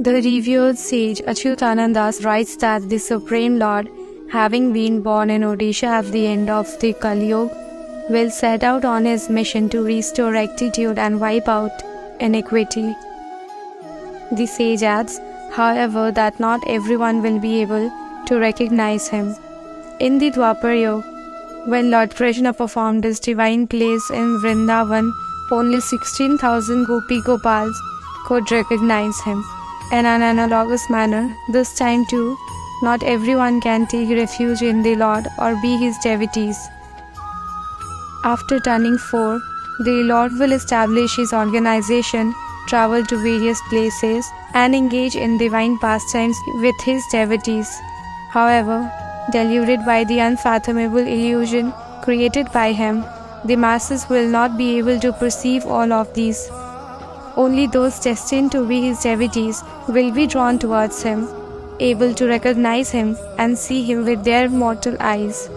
The revered sage Achyutanandas writes that the Supreme Lord, having been born in Odisha at the end of the Kali Yuga, will set out on his mission to restore rectitude and wipe out iniquity. The sage adds, however, that not everyone will be able to recognize him. In the Dwapar Yuga, when Lord Krishna performed his divine plays in Vrindavan, only 16,000 Gopi Gopals could recognize him. In an analogous manner, this time too, not everyone can take refuge in the Lord or be his devotees. After turning 4, the Lord will establish his organization, travel to various places, and engage in divine pastimes with his devotees. However, deluded by the unfathomable illusion created by him, the masses will not be able to perceive all of these. Only those destined to be his devotees will be drawn towards him, able to recognize him and see him with their mortal eyes.